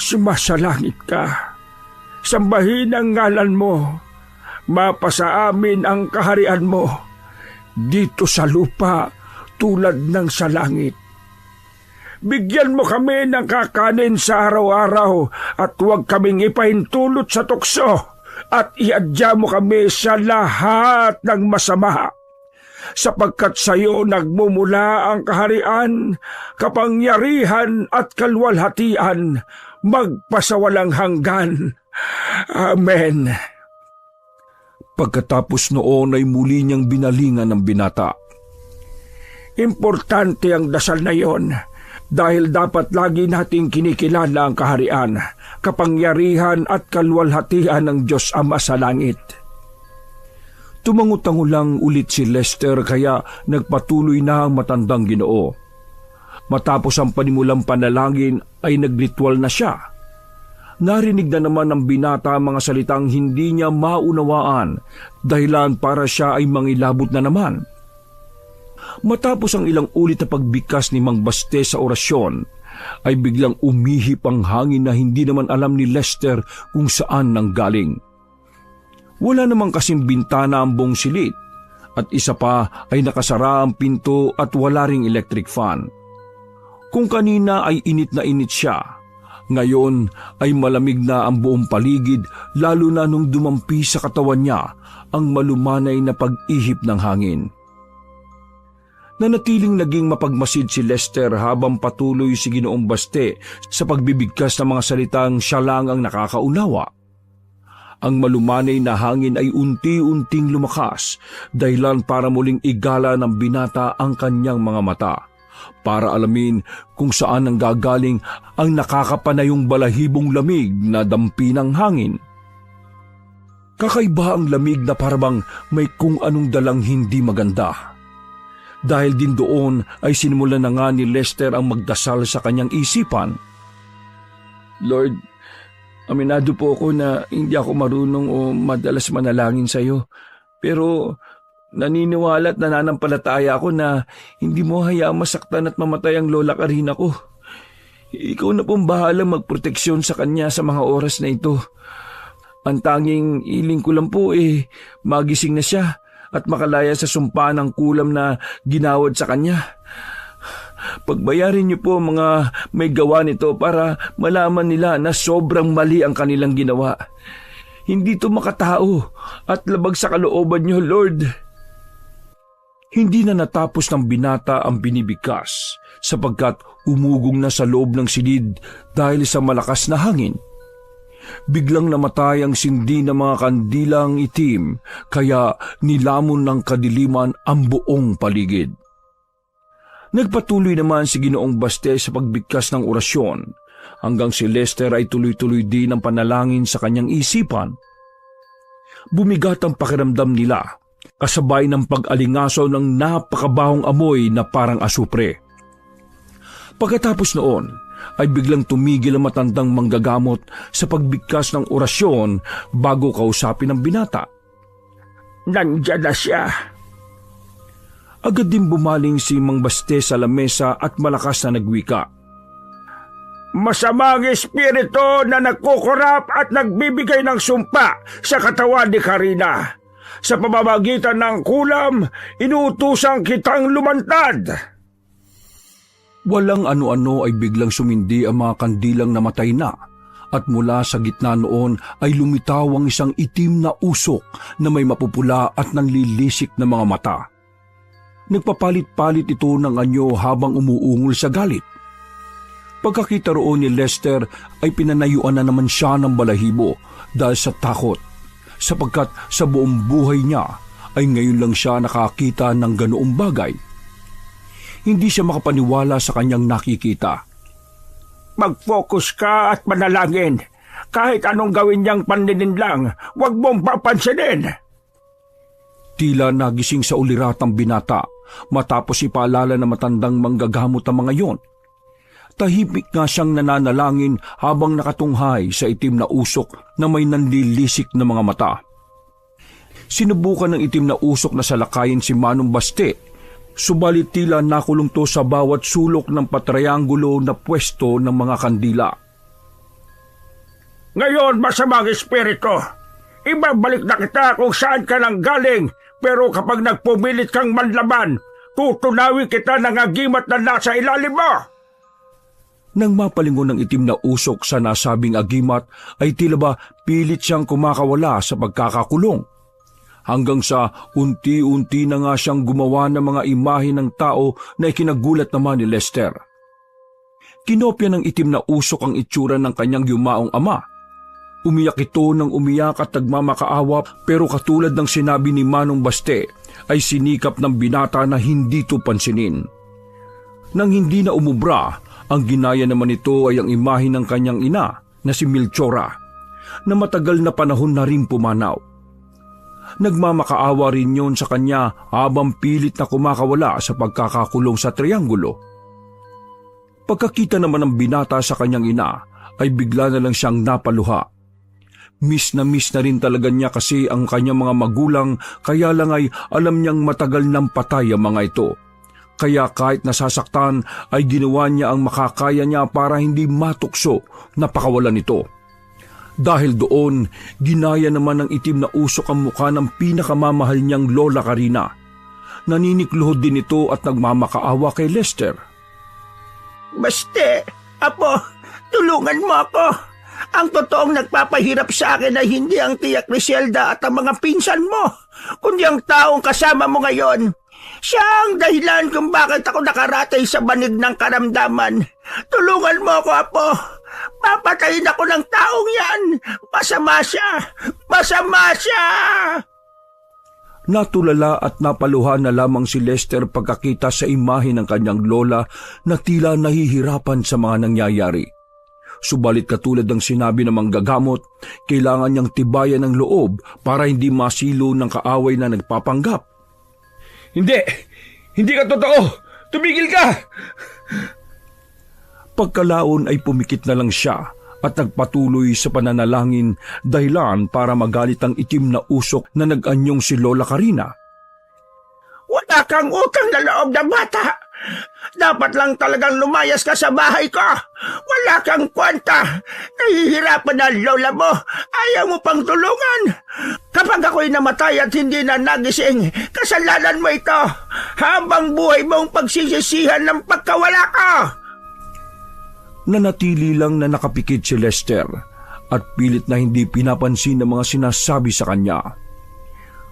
sumasalangit ka. Sambahin ang ngalan mo. Mapasa amin ang kaharian mo. Dito sa lupa tulad ng sa langit. Bigyan mo kami ng kakanin sa araw-araw at huwag kaming ipahintulot sa tukso at iadya mo kami sa lahat ng masama. Sapagkat sa iyo nagmumula ang kaharian, kapangyarihan at kalwalhatian, magpasawalang hanggan. Amen. Pagkatapos noon ay muli niyang binalingan ng binata. Importante ang dasal na yon. Dahil dapat lagi nating kinikilala ang kaharian, kapangyarihan at kalwalhatian ng Diyos Ama sa langit. Tumangutango lang ulit si Lester kaya nagpatuloy na ang matandang Ginoo. Matapos ang panimulang panalangin ay nagritual na siya. Narinig na naman ng binata ang mga salitang hindi niya maunawaan dahilan para siya ay mangilabot na naman. Matapos ang ilang ulit na pagbigkas ni Mang Baste sa orasyon, ay biglang umihip ang hangin na hindi naman alam ni Lester kung saan nanggaling. Wala namang kasing bintana ang buong silid, at isa pa ay nakasara ang pinto at wala ring electric fan. Kung kanina ay init na init siya, ngayon ay malamig na ang buong paligid lalo na nung dumampi sa katawan niya ang malumanay na pag-ihip ng hangin. Nanatiling naging mapagmasid si Lester habang patuloy si Ginoong Baste sa pagbibigkas ng mga salitang siya lang ang nakakaunawa. Ang malumanay na hangin ay unti-unting lumakas dahilan para muling igala ng binata ang kanyang mga mata para alamin kung saan ang gagaling ang nakakapanayong balahibong lamig na dampi ng hangin. Kakaiba ang lamig na parabang may kung anong dalang hindi maganda. Dahil din doon ay sinimulan na nga ni Lester ang magdasal sa kanyang isipan. Lord, aminado po ako na hindi ako marunong o madalas manalangin sa iyo. Pero naniniwala at nananampalataya ako na hindi mo hayaang masaktan at mamatay ang Lola Karina ko. Ikaw na pong bahalang magproteksyon sa kanya sa mga oras na ito. Ang tanging iling ko lang po magising na siya at makalaya sa sumpa ng kulam na ginawad sa kanya. Pagbayarin niyo po mga may gawa nito para malaman nila na sobrang mali ang kanilang ginawa. Hindi to makatao at labag sa kalooban niyo, Lord. Hindi na natapos ng binata ang binibigkas sapagkat umugong na sa loob ng silid dahil sa malakas na hangin. Biglang namatay ang sindi ng mga kandilang itim kaya nilamon ng kadiliman ang buong paligid. Nagpatuloy naman si Ginoong Baste sa pagbigkas ng orasyon hanggang si Lester ay tuloy-tuloy din ang panalangin sa kanyang isipan. Bumigat ang pakiramdam nila kasabay ng pag-alingasaw ng napakabahong amoy na parang asupre. Pagkatapos noon ay biglang tumigil ang matandang manggagamot sa pagbigkas ng orasyon bago kausapin ang binata. Nandiyan na siya. Agad din bumaling si Mang Baste sa lamesa at malakas na nagwika. Masamang espiritu na nagkukurap at nagbibigay ng sumpa sa katawan ni Karina. Sa pamamagitan ng kulam, inuutusan kitang lumantad. Walang ano-ano ay biglang sumindi ang mga kandilang namatay na at mula sa gitna noon ay lumitaw ang isang itim na usok na may mapupula at nanlilisik na mga mata. Nagpapalit-palit ito ng anyo habang umuungol sa galit. Pagkakita roon ni Lester ay pinanayuan na naman siya ng balahibo dahil sa takot sapagkat sa buong buhay niya ay ngayon lang siya nakakita ng ganoong bagay. Hindi siya makapaniwala sa kanyang nakikita. Mag-focus ka at manalangin. Kahit anong gawin niyang panlilinlang, huwag mong papansinin. Tila nagising sa uliratang binata matapos ipaalala na matandang manggagamot ang mga yon. Tahimik nga siyang nananalangin habang nakatunghay sa itim na usok na may nanlilisik na mga mata. Sinubukan ng itim na usok na salakayin si Manong Baste, subalit tila nakulong to sa bawat sulok ng patrianggulo na pwesto ng mga kandila. Ngayon, masamang espiritu, ibabalik na kita kung saan ka nang galing, pero kapag nagpumilit kang manlaban, tutunawin kita ng agimat na nasa ilalim mo. Nang mapalingon ng itim na usok sa nasabing agimat ay tila ba pilit siyang kumakawala sa pagkakakulong. Hanggang sa unti-unti na nga siyang gumawa ng mga imahe ng tao na ikinagulat naman ni Lester. Kinopya ng itim na usok ang itsura ng kanyang yumaong ama. Umiyak ito ng umiyak at nagmamakaawa pero katulad ng sinabi ni Manong Baste ay sinikap ng binata na hindi ito pansinin. Nang hindi na umubra, ang ginaya naman ito ay ang imahe ng kanyang ina na si Melchora na matagal na panahon na rin pumanaw. Nagmamakaawa rin yon sa kanya habang pilit na kumakawala sa pagkakakulong sa trianggulo. Pagkakita naman ng binata sa kanyang ina ay bigla na lang siyang napaluha. Miss na rin talaga niya kasi ang kanyang mga magulang kaya lang ay alam niyang matagal nang patay ang mga ito. Kaya kahit nasasaktan ay ginawa niya ang makakaya niya para hindi matukso na pakawalan ito. Dahil doon, ginaya naman ng itim na usok ang mukha ng pinakamamahal niyang Lola Karina. Naninikluhod din ito at nagmamakaawa kay Lester. Baste, apo, tulungan mo ako. Ang totoong nagpapahirap sa akin ay hindi ang tiyak Griselda at ang mga pinsan mo, kundi ang taong kasama mo ngayon. Siya ang dahilan kung bakit ako nakaratay sa banig ng karamdaman. Tulungan mo ako, apo. Papatayin ako ng taong yan. Masama siya. Masama siya. Natulala at napaluha na lamang si Lester pagkakita sa imahe ng kanyang lola na tila nahihirapan sa mga nangyayari. Subalit katulad ng sinabi ng manggagamot, kailangan niyang tibayan ng loob para hindi masilo ng kaaway na nagpapanggap. Hindi ka totoo! Tumigil ka! Pagkalaon ay pumikit na lang siya at nagpatuloy sa pananalangin dahilan para magalit ang itim na usok na nag-anyong si Lola Karina. Wala kang utang na loob na bata. Dapat lang talagang lumayas ka sa bahay ko. Wala kang kwenta. Nahihirapan na lola mo. Ayaw mo pang tulungan. Kapag ako'y namatay at hindi na nagising, kasalanan mo ito. Habang buhay mong pagsisisihan ng pagkawala ko. Nanatili lang na nakapikit si Lester at pilit na hindi pinapansin ng mga sinasabi sa kanya.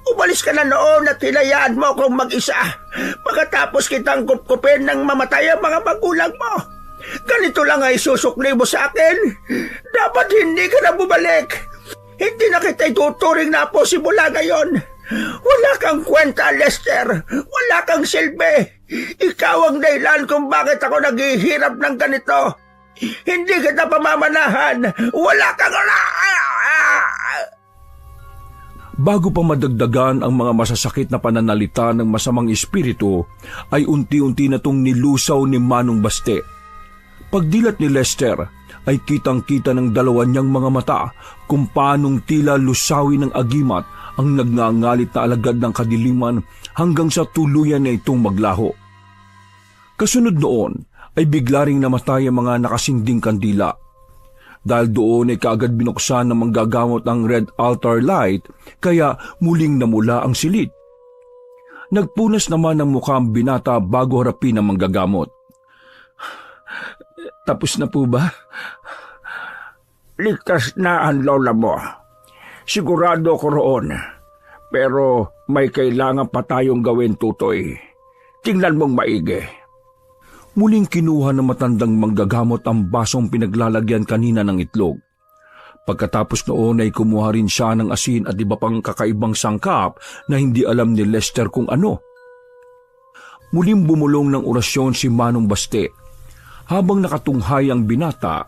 Umalis ka na noon at hinayaan mo akong mag-isa. Pagkatapos kitang kupkupin ng mamatay ang mga magulang mo. Ganito lang ay susukli mo sa akin. Dapat hindi ka na bumalik. Hindi na kita ituturing na apo simula ngayon. Wala kang kwenta, Lester. Wala kang silbi. Ikaw ang dahilan kung bakit ako naghihirap ng ganito. Hindi kita pamamanahan. Wala kang... Bago pa madagdagan ang mga masasakit na pananalita ng masamang espiritu, ay unti-unti na itong nilusaw ni Manong Baste. Pagdilat ni Lester, ay kitang-kita ng dalawa niyang mga mata kung paanong tila lusawin ng agimat ang nagngangalit na alagad ng kadiliman hanggang sa tuluyan na itong maglaho. Kasunod noon, ay bigla ring namatay ang mga nakasinding kandila. Dahil doon ay kaagad binuksan ng manggagamot ang red altar light, kaya muling namula ang silid. Nagpunas naman ng mukha ang binata bago harapin ang manggagamot. Tapos na po ba? Ligtas na ang lola mo. Sigurado ko roon. Pero may kailangan pa tayong gawin, Tutoy. Tingnan mong maigi. Muling kinuha ng matandang manggagamot ang basong pinaglalagyan kanina ng itlog. Pagkatapos noon ay kumuha rin siya ng asin at iba pang kakaibang sangkap na hindi alam ni Lester kung ano. Muling bumulong ng orasyon si Manong Baste. Habang nakatunghay ang binata,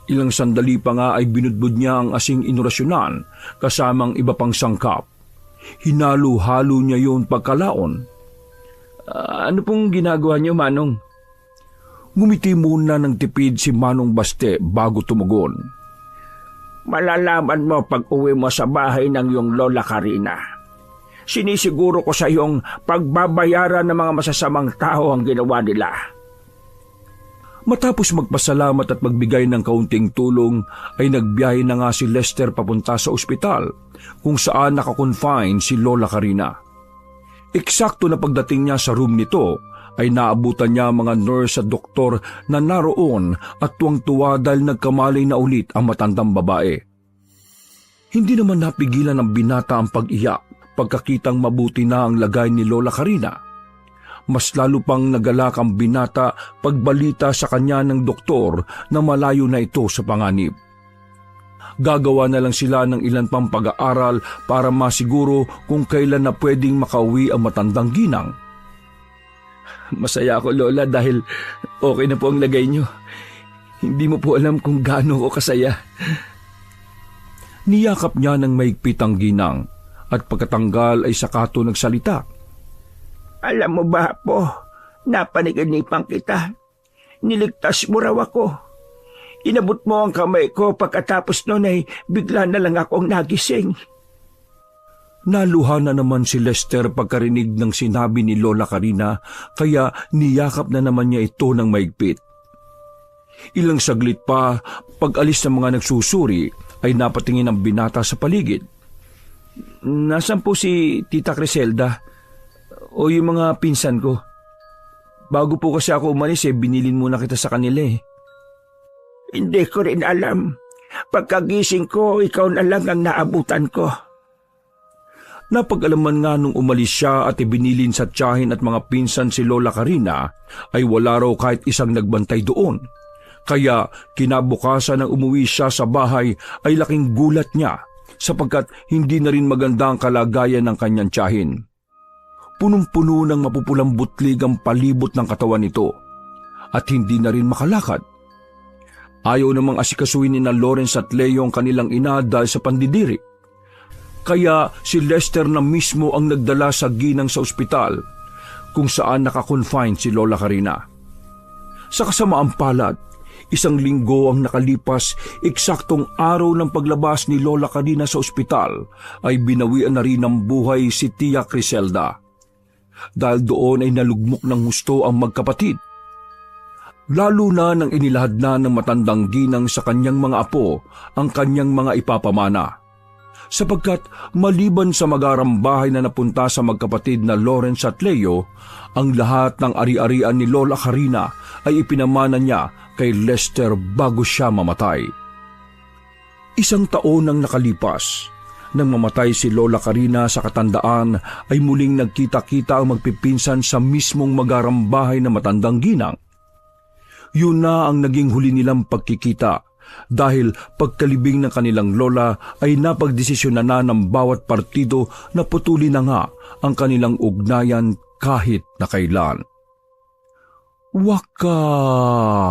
ilang sandali pa nga ay binudbud niya ang asing inorasyonan kasamang iba pang sangkap. Hinalo-halo niya yun pagkalaon. Ano pong ginagawa niyo, Manong? Ngumiti muna ng tipid si Manong Baste bago tumugon. Malalaman mo pag uwi mo sa bahay ng iyong lola Karina. Sinisiguro ko sa iyong pagbabayaran ng mga masasamang tao ang ginawa nila. Matapos magpasalamat at magbigay ng kaunting tulong, ay nagbiyahe na nga si Lester papunta sa ospital kung saan nakakonfine si Lola Karina. Eksakto na pagdating niya sa room nito, ay naabutan niya mga nurse at doktor na naroon at tuwang-tuwa dahil nagkamalay na ulit ang matandang babae. Hindi naman napigilan ng binata ang pag-iyak pagkakitang mabuti na ang lagay ni Lola Karina. Mas lalo pang nagalak ang binata pagbalita sa kanya ng doktor na malayo na ito sa panganib. Gagawa na lang sila ng ilan pang pag-aaral para masiguro kung kailan na pwedeng makauwi ang matandang ginang. Masaya ako, Lola, dahil okay na po ang lagay niyo. Hindi mo po alam kung gaano ko kasaya. Niyakap niya ng maigpit ang ginang at pagkatanggal ay sakato nagsalita. Alam mo ba po, napaniginipan kita. Niligtas mo raw ako. Inabot mo ang kamay ko pagkatapos noon ay bigla na lang akong nagising. Naluha na naman si Lester pagkarinig ng sinabi ni Lola Karina, kaya niyakap na naman niya ito ng maigpit. Ilang saglit pa, pag-alis ng mga nagsusuri, ay napatingin ang binata sa paligid. Nasaan po si Tita Criselda? O yung mga pinsan ko? Bago po kasi ako umalis binilin muna kita sa kanila Hindi ko rin alam. Pagkagising ko, ikaw na lang ang naabutan ko. Napag-alaman nga nung umalis siya at ibinilin sa tiyahin at mga pinsan si Lola Karina, ay wala raw kahit isang nagbantay doon. Kaya kinabukasan nang umuwi siya sa bahay ay laking gulat niya sapagkat hindi na rin maganda ang kalagayan ng kanyang tiyahin. Punong-puno ng mapupulang butlig ang palibot ng katawan nito at hindi na rin makalakad. Ayaw namang asikasuhin ni na Lawrence at Leo ang kanilang ina dahil sa pandidiri. Kaya si Lester na mismo ang nagdala sa ginang sa ospital kung saan nakakonfine si Lola Karina. Sa kasamaang palad, isang linggo ang nakalipas, eksaktong araw ng paglabas ni Lola Karina sa ospital ay binawian na rin ng buhay si Tia Criselda. Dahil doon ay nalugmok ng husto ang magkapatid. lalo na nang inilahad na ng matandang ginang sa kanyang mga apo ang kanyang mga ipapamana. Sapagkat maliban sa magarambahay na napunta sa magkapatid na Lawrence at Leo, ang lahat ng ari-arian ni Lola Carina ay ipinamana niya kay Lester bago siya mamatay. 1 taon nang nakalipas. Nang mamatay si Lola Carina sa katandaan ay muling nagkita-kita ang magpipinsan sa mismong magarambahay na matandang ginang. Yun na ang naging huli nilang pagkikita dahil pagkalibing ng kanilang lola ay napagdesisyonan na ng bawat partido na putulin na nga ang kanilang ugnayan kahit na kailan. Wakas!